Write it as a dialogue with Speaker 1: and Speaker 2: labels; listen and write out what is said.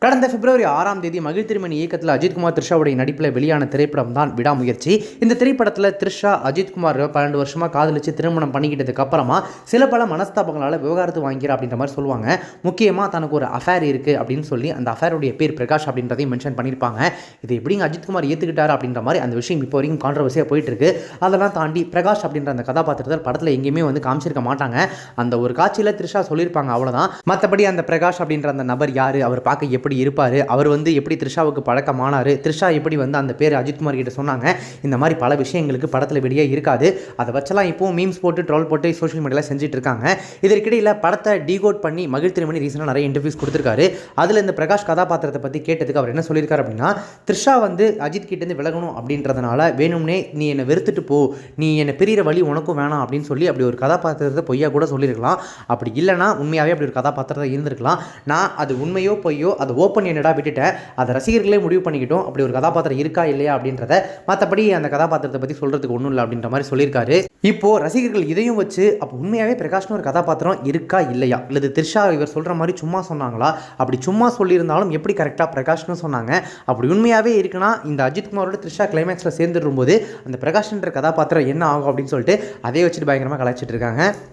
Speaker 1: கடந்த பிப்ரவரி 6ஆம் தேதி மகிழ் திருமணி இயக்கத்தில் அஜித்குமார் த்ரிஷாவுடைய நடிப்பில் வெளியான திரைப்படம் தான் விடாமுயற்சி. இந்த திரைப்படத்தில் த்ரிஷா அஜித்குமார் 12 வருஷமாக காதலிச்சு திருமணம் பண்ணிக்கிட்டதுக்கு அப்புறமா சில பல மனஸ்தாபங்களால் விவகாரத்து வாங்கிற அப்படின்ற மாதிரி சொல்லுவாங்க. முக்கியமாக தனக்கு ஒரு அஃபேர் இருக்குது அப்படின்னு சொல்லி அந்த அஃபேருடைய பேர் பிரகாஷ் அப்படின்றதையும் மென்ஷன் பண்ணியிருப்பாங்க. இது எப்படிங்க அஜித்குமார் ஏற்றுக்கிட்டார் அப்படின்ற மாதிரி அந்த விஷயம் இப்போ வரைக்கும் கான்ட்ரவர்சியாக போயிட்டு இருக்கு. அதெல்லாம் தாண்டி பிரகாஷ் அப்படின்ற அந்த கதாபாத்திரத்தில் படத்தில் எங்கேயுமே காமிச்சிருக்க மாட்டாங்க. அந்த ஒரு காட்சியில் த்ரிஷா சொல்லியிருப்பாங்க, அவ்வளோதான். மற்றபடி அந்த பிரகாஷ் அப்படின்ற அந்த நபர் யார், அவர் பார்க்க எப்படி இருப்பார், அவர் எப்படி த்ரிஷாவுக்கு பழக்கமானார், த்ரிஷா எப்படி அந்த பேர் அஜித்குமார் கிட்ட சொன்னாங்க, இந்த மாதிரி பல விஷயங்களுக்கு படத்தில் வெளியே இருக்காது. அதை வச்செல்லாம் இப்போவும் மீம்ஸ் போட்டு ட்ரோல் போட்டு சோஷியல் மீடியாவில் செஞ்சுட்டு இருக்காங்க. இதற்கிடையில் படத்தை டீகோட் பண்ணி மகிழ் திருமணி ரீசனாக நிறைய இன்டர்வியூஸ் கொடுத்துருக்காரு. அதில் இந்த பிரகாஷ் கதாபாத்திரத்தை பற்றி கேட்டதுக்கு அவர் என்ன சொல்லியிருக்காரு அப்படின்னா, த்ரிஷா அஜித் கிட்டேருந்து விலகணும் அப்படின்றதுனால வேணும்னே நீ என்னை வெறுத்துட்டு போ, நீ என்னை பிரிகிற வழி உனக்கும் வேணாம் அப்படின்னு சொல்லி அப்படி ஒரு கதாபாத்திரத்தை பொய்யா கூட சொல்லியிருக்கலாம். அப்படி இல்லைனா உண்மையாகவே அப்படி ஒரு கதாபாத்திரத்தை இருந்திருக்கலாம். நான் அது உண்மையோ பொய்யோ அதை ஓப்பன் என்னடா விட்டுட்டேன், அதை ரசிகர்களே முடிவு பண்ணிக்கிட்டோம் அப்படி ஒரு கதாபாத்திரம் இருக்கா இல்லையா அப்படின்றத. மற்றபடி அந்த கதாபாத்திரத்தை பற்றி சொல்கிறதுக்கு ஒன்றும் இல்லை அப்படின்ற மாதிரி சொல்லியிருக்காரு. இப்போது ரசிகர்கள் இதையும் வச்சு அப்போ உண்மையாகவே பிரகாஷ்னு ஒரு கதாபாத்திரம் இருக்கா இல்லையா, இல்லை த்ரிஷா இவர் சொல்கிற மாதிரி சும்மா சொன்னாங்களா, அப்படி சும்மா சொல்லியிருந்தாலும் எப்படி கரெக்டாக பிரகாஷ்னு சொன்னாங்க, அப்படி உண்மையாகவே இருக்குன்னா இந்த அஜித்குமாரோட த்ரிஷா கிளைமேக்ஸில் சேர்ந்துடும் போது அந்த பிரகாஷ்ன்ற கதாபாத்திரம் என்ன ஆகும் அப்படின்னு சொல்லிட்டு அதை வச்சுட்டு பயங்கரமாக கலாய்ச்சிட்டு இருக்காங்க.